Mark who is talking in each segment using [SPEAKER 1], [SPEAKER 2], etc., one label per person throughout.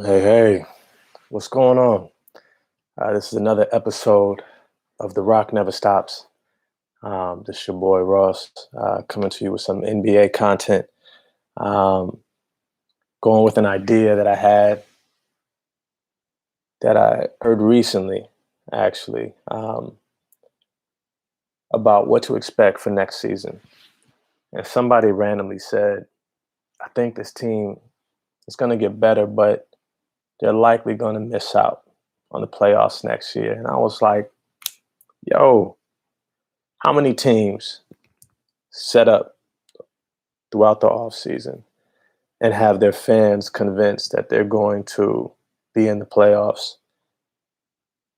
[SPEAKER 1] Hey, hey, what's going on? This is another episode of The Rock Never Stops. This is your boy Ross coming to you with some NBA content. Um, Going with an idea that I had that I heard recently, actually, about what to expect for next season. And somebody randomly said, I think this team is going to get better, but they're likely going to miss out on the playoffs next year. And I was like, yo, how many teams set up throughout the offseason and have their fans convinced that they're going to be in the playoffs?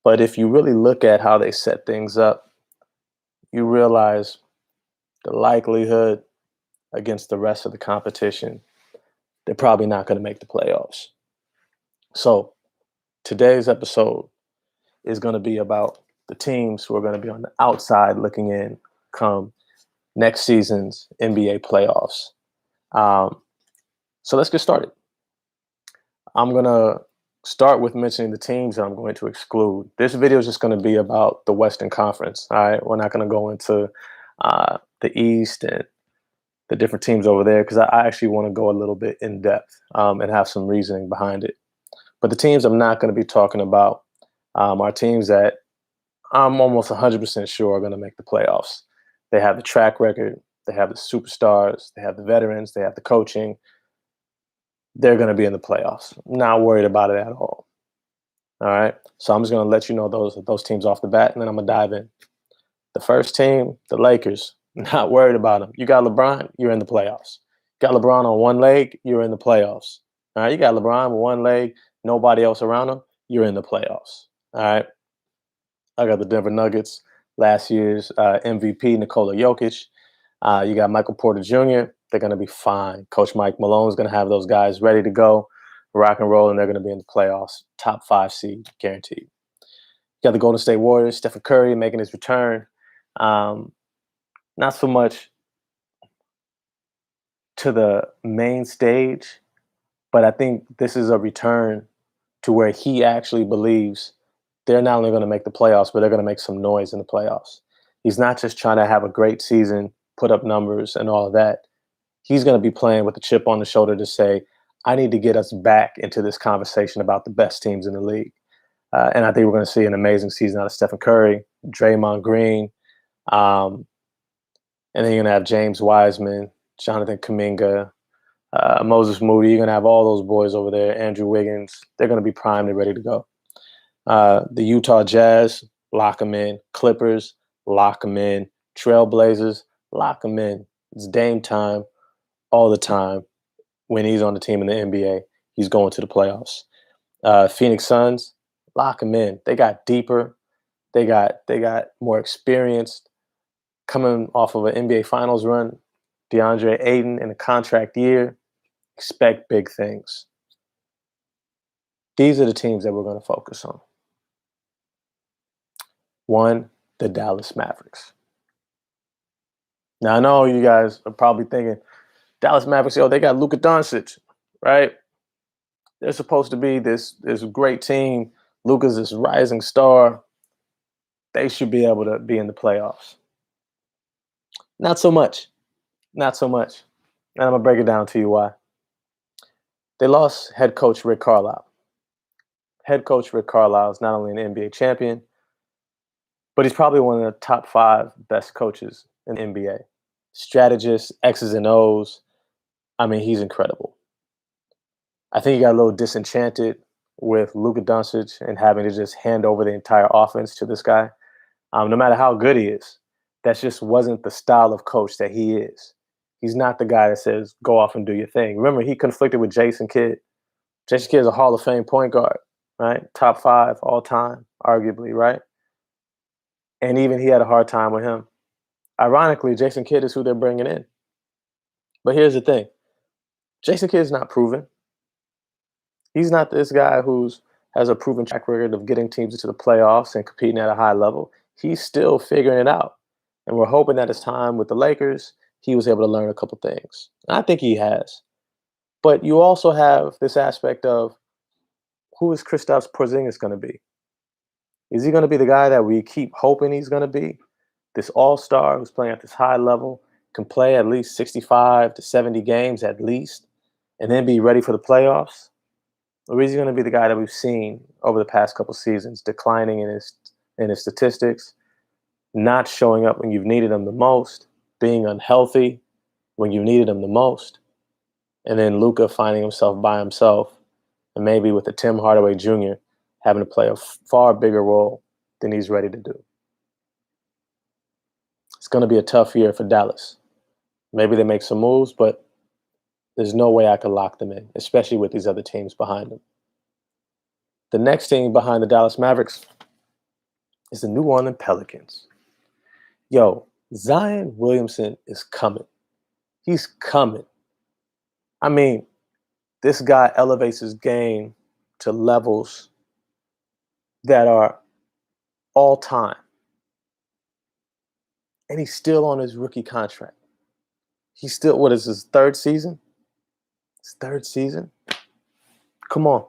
[SPEAKER 1] But if you really look at how they set things up, you realize the likelihood against the rest of the competition, they're probably not going to make the playoffs. So today's episode is going to be about the teams who are going to be on the outside looking in come next season's NBA playoffs. So let's get started. I'm going to start with mentioning the teams that I'm going to exclude. This video is just going to be about the Western Conference. All right. We're not going to go into the East and the different teams over there because I actually want to go a little bit in depth and have some reasoning behind it. But the teams I'm not going to be talking about are teams that I'm almost 100% sure are going to make the playoffs. They have the track record. They have the superstars. They have the veterans. They have the coaching. They're going to be in the playoffs. Not worried about it at all. All right. So I'm just going to let you know those teams off the bat, and then I'm going to dive in. The first team, the Lakers. Not worried about them. You got LeBron, you're in the playoffs. You got LeBron on one leg, you're in the playoffs. All right. You got LeBron with one leg, nobody else around him, you're in the playoffs. All right. I got the Denver Nuggets, last year's MVP, Nikola Jokic. You got Michael Porter Jr. They're going to be fine. Coach Mike Malone's going to have those guys ready to go, rock and roll, and they're going to be in the playoffs. Top 5 seed, guaranteed. You got the Golden State Warriors, Stephen Curry making his return. Not so much to the main stage, but I think this is a return to where he actually believes they're not only going to make the playoffs, but they're going to make some noise in the playoffs. He's not just trying to have a great season, put up numbers and all of that. He's going to be playing with a chip on the shoulder to say, I need to get us back into this conversation about the best teams in the league. And I think we're going to see an amazing season out of Stephen Curry, Draymond Green, and then you're going to have James Wiseman, Jonathan Kuminga, Moses Moody. You're going to have all those boys over there, Andrew Wiggins. They're going to be primed and ready to go. The Utah Jazz, lock them in. Clippers, lock them in. Trailblazers, lock them in. It's Dame time all the time. When he's on the team in the NBA, he's going to the playoffs. Phoenix Suns, lock them in. They got deeper. They got more experienced. Coming off of an NBA Finals run, DeAndre Ayton in a contract year, expect big things. These are the teams that we're going to focus on. 1, the Dallas Mavericks. Now, I know you guys are probably thinking, Dallas Mavericks, they got Luka Doncic, right? They're supposed to be this great team. Luka's this rising star. They should be able to be in the playoffs. Not so much. Not so much. And I'm going to break it down to you why. They lost head coach Rick Carlisle. Head coach Rick Carlisle is not only an NBA champion, but he's probably one of the top 5 best coaches in the NBA. Strategist, X's and O's. I mean, he's incredible. I think he got a little disenchanted with Luka Doncic and having to just hand over the entire offense to this guy. No matter how good he is, that just wasn't the style of coach that he is. He's not the guy that says, go off and do your thing. Remember, he conflicted with Jason Kidd. Jason Kidd is a Hall of Fame point guard, right? Top 5 all time, arguably, right? And even he had a hard time with him. Ironically, Jason Kidd is who they're bringing in. But here's the thing. Jason Kidd is not proven. He's not this guy has a proven track record of getting teams into the playoffs and competing at a high level. He's still figuring it out. And we're hoping that his time with the Lakers, he was able to learn a couple things. And I think he has. But you also have this aspect of who is Kristaps Porzingis going to be? Is he going to be the guy that we keep hoping he's going to be? This all-star who's playing at this high level, can play at least 65 to 70 games at least, and then be ready for the playoffs? Or is he going to be the guy that we've seen over the past couple seasons, declining in his statistics, not showing up when you've needed him the most, being unhealthy when you needed him the most, and then Luka finding himself by himself, and maybe with a Tim Hardaway Jr. having to play a far bigger role than he's ready to do? It's going to be a tough year for Dallas. Maybe they make some moves, but there's no way I could lock them in, especially with these other teams behind them. The next team behind the Dallas Mavericks is the New Orleans Pelicans. Yo, Zion Williamson is coming. He's coming. I mean, this guy elevates his game to levels that are all time. And he's still on his rookie contract. He's still, what is his third season? His third season? Come on.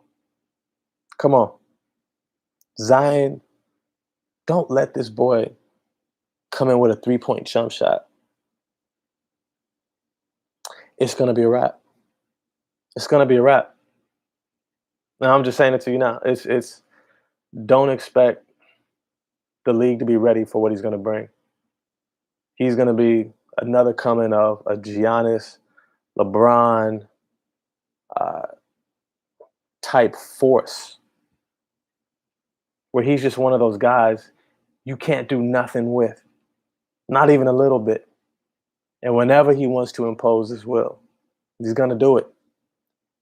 [SPEAKER 1] Come on. Zion, don't let this boy come in with a three-point jump shot. It's going to be a wrap. It's going to be a wrap. Now, I'm just saying it to you now. It's don't expect the league to be ready for what he's going to bring. He's going to be another coming of a Giannis, LeBron type force, where he's just one of those guys you can't do nothing with, not even a little bit. And whenever he wants to impose his will, he's going to do it.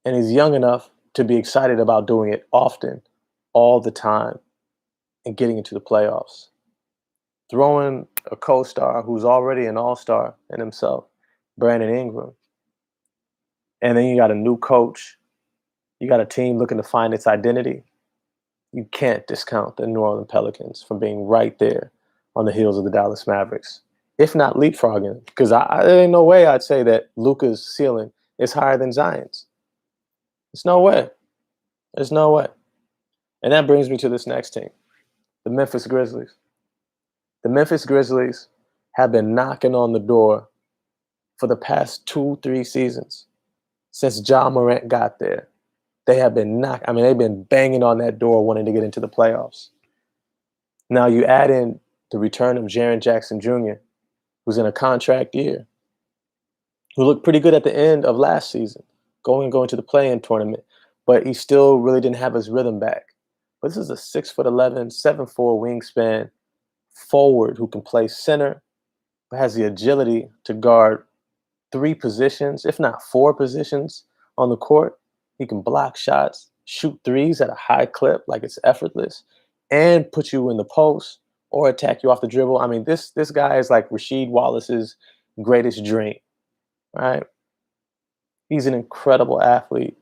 [SPEAKER 1] And he's young enough to be excited about doing it often, all the time, and getting into the playoffs. Throwing a co-star who's already an all-star in himself, Brandon Ingram. And then you got a new coach. You got a team looking to find its identity. You can't discount the New Orleans Pelicans from being right there on the heels of the Dallas Mavericks, if not leapfrogging. Because there ain't no way I'd say that Luka's ceiling is higher than Zion's. There's no way. There's no way. And that brings me to this next team, the Memphis Grizzlies. The Memphis Grizzlies have been knocking on the door for the past 2-3 seasons. Since Ja Morant got there, they have been they've been banging on that door wanting to get into the playoffs. Now you add in the return of Jaren Jackson Jr., who's in a contract year, who looked pretty good at the end of last season, going to the play-in tournament, but he still really didn't have his rhythm back. But this is a 6'11", 7'4" wingspan forward who can play center, but has the agility to guard 3 positions, if not 4 positions on the court. He can block shots, shoot threes at a high clip like it's effortless, and put you in the post or attack you off the dribble. I mean, this guy is like Rasheed Wallace's greatest dream, right? He's an incredible athlete,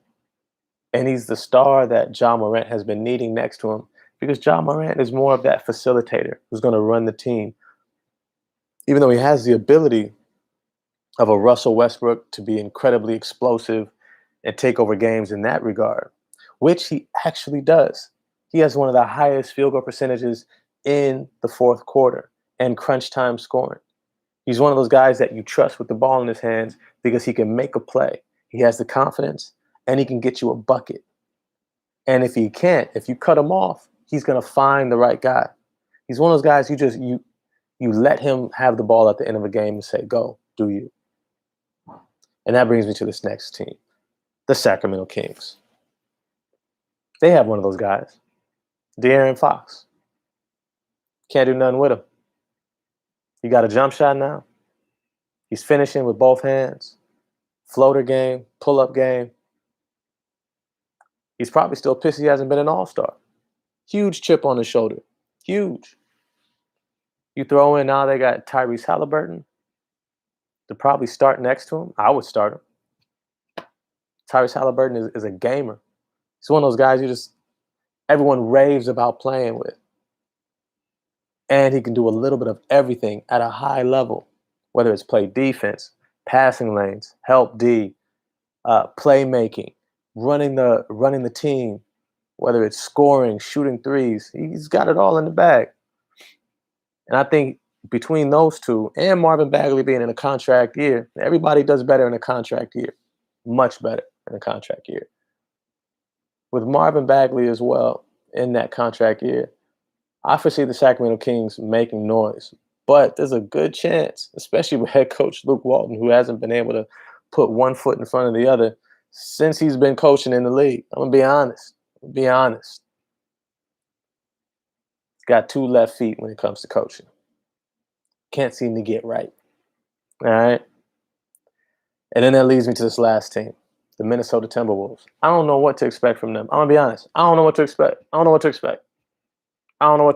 [SPEAKER 1] and he's the star that Ja Morant has been needing next to him, because Ja Morant is more of that facilitator who's going to run the team. Even though he has the ability of a Russell Westbrook to be incredibly explosive and take over games in that regard, which he actually does. He has one of the highest field goal percentages in the fourth quarter and crunch time scoring. He's one of those guys that you trust with the ball in his hands because he can make a play. He has the confidence, and he can get you a bucket. And if he can't, if you cut him off, he's going to find the right guy. He's one of those guys you let him have the ball at the end of a game and say, go, do you. And that brings me to this next team, the Sacramento Kings. They have one of those guys, De'Aaron Fox. Can't do nothing with him. He got a jump shot now. He's finishing with both hands. Floater game, pull-up game. He's probably still pissed he hasn't been an all-star. Huge chip on his shoulder. Huge. You throw in now they got Tyrese Halliburton to probably start next to him. I would start him. Tyrese Halliburton is a gamer. He's one of those guys everyone raves about playing with. And he can do a little bit of everything at a high level, whether it's play defense, passing lanes, help D, playmaking, running the team whether it's scoring, shooting threes. He's got it all in the bag. And I think between those two and Marvin Bagley being in a contract year, everybody does better in a contract year. Much better in a contract year. With Marvin Bagley as well in that contract year, I foresee the Sacramento Kings making noise. But there's a good chance, especially with head coach Luke Walton, who hasn't been able to put one foot in front of the other since he's been coaching in the league. I'm going to be honest. Be honest. He's got two left feet when it comes to coaching. Can't seem to get right. All right. And then that leads me to this last team, the Minnesota Timberwolves. I don't know what to expect from them. I'm going to be honest. I don't know what to expect. I don't know what to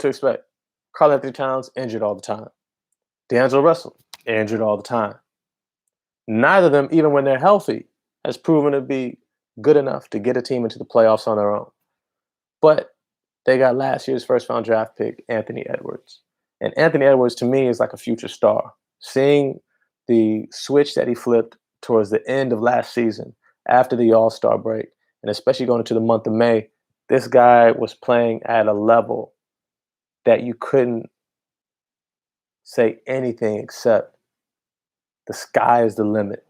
[SPEAKER 1] expect. Karl-Anthony Towns, injured all the time. D'Angelo Russell, injured all the time. Neither of them, even when they're healthy, has proven to be good enough to get a team into the playoffs on their own. But they got last year's first-round draft pick, Anthony Edwards. And Anthony Edwards, to me, is like a future star. Seeing the switch that he flipped towards the end of last season, after the All-Star break, and especially going into the month of May, this guy was playing at a level that you couldn't say anything except the sky is the limit,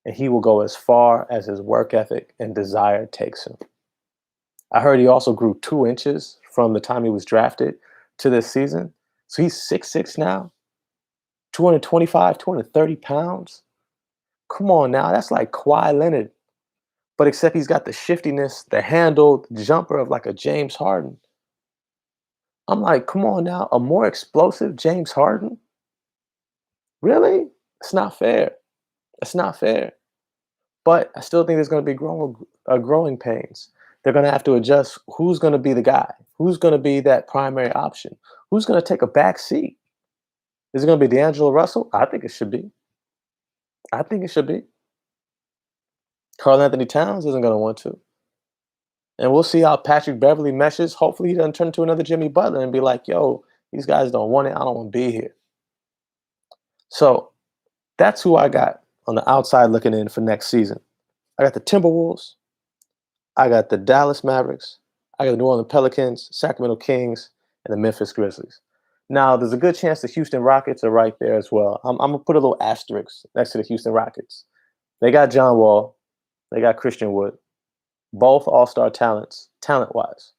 [SPEAKER 1] and he will go as far as his work ethic and desire takes him. I heard he also grew 2 inches from the time he was drafted to this season. So he's 6'6" now, 225, 230 pounds. Come on now, that's like Kawhi Leonard. But except he's got the shiftiness, the handle, the jumper of like a James Harden. I'm like, come on now, a more explosive James Harden? Really? It's not fair. It's not fair. But I still think there's going to be growing pains. They're going to have to adjust who's going to be the guy, who's going to be that primary option, who's going to take a back seat. Is it going to be D'Angelo Russell? I think it should be. Karl-Anthony Towns isn't going to want to. And we'll see how Patrick Beverley meshes. Hopefully he doesn't turn into another Jimmy Butler and be like, yo, these guys don't want it. I don't want to be here. So that's who I got on the outside looking in for next season. I got the Timberwolves. I got the Dallas Mavericks. I got the New Orleans Pelicans, Sacramento Kings, and the Memphis Grizzlies. Now, there's a good chance the Houston Rockets are right there as well. I'm going to put a little asterisk next to the Houston Rockets. They got John Wall. They got Christian Wood. Both all-star talent-wise.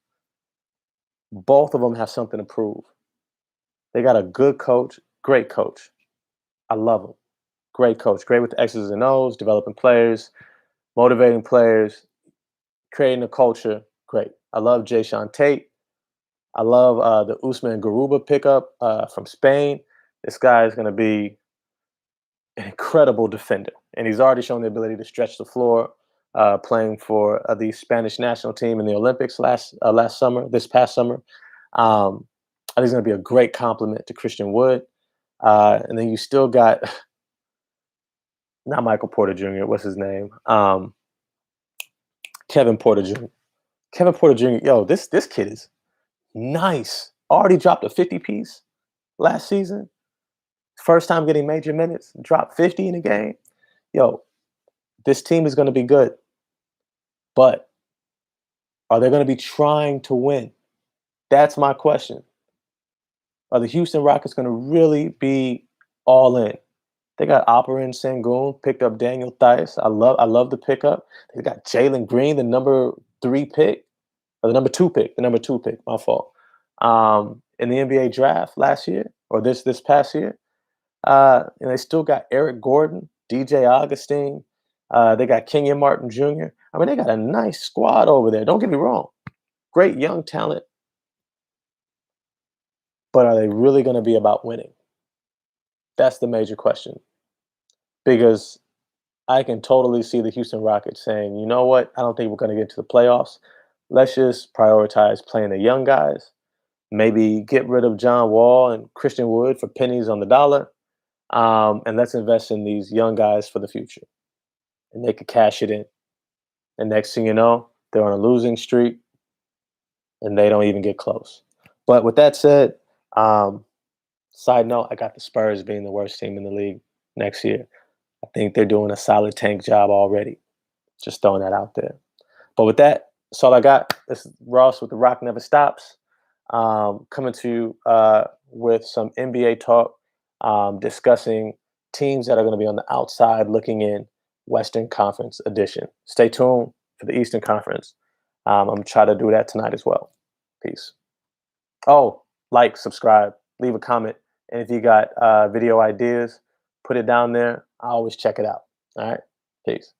[SPEAKER 1] Both of them have something to prove. They got a good coach, great coach. I love him. Great coach, great with the X's and O's, developing players, motivating players, creating a culture. Great. I love Jayshawn Tate. I love the Usman Garuba pickup from Spain. This guy is going to be an incredible defender, and he's already shown the ability to stretch the floor, playing for the Spanish national team in the Olympics this past summer. I think he's going to be a great compliment to Christian Wood. And then you still got not Michael Porter Jr. What's his name? Kevin Porter Jr. Kevin Porter Jr. Yo, this kid is nice. Already dropped a 50-piece last season. First time getting major minutes. Dropped 50 in a game. Yo, this team is going to be good. But are they going to be trying to win? That's my question. Are the Houston Rockets going to really be all in? They got Alperen Sengun, picked up Daniel Theis. I love the pickup. They got Jalen Green, the number 2 pick. My fault. In the NBA draft last year, or this past year. And they still got Eric Gordon, DJ Augustine. They got Kenyon Martin Jr. I mean, they got a nice squad over there. Don't get me wrong. Great young talent. But are they really going to be about winning? That's the major question. Because I can totally see the Houston Rockets saying, you know what? I don't think we're going to get to the playoffs. Let's just prioritize playing the young guys. Maybe get rid of John Wall and Christian Wood for pennies on the dollar. And let's invest in these young guys for the future. And they could cash it in. And next thing you know, they're on a losing streak. And they don't even get close. But with that said, side note, I got the Spurs being the worst team in the league next year. I think they're doing a solid tank job already. Just throwing that out there. But with that, That's all I got. This is Ross with The Rock Never Stops. Coming to you with some NBA talk, discussing teams that are going to be on the outside looking in, Western Conference edition. Stay tuned for the Eastern Conference. I'm going to try to do that tonight as well. Peace. Oh, like, subscribe, leave a comment. And if you got video ideas, put it down there. I always check it out. All right. Peace.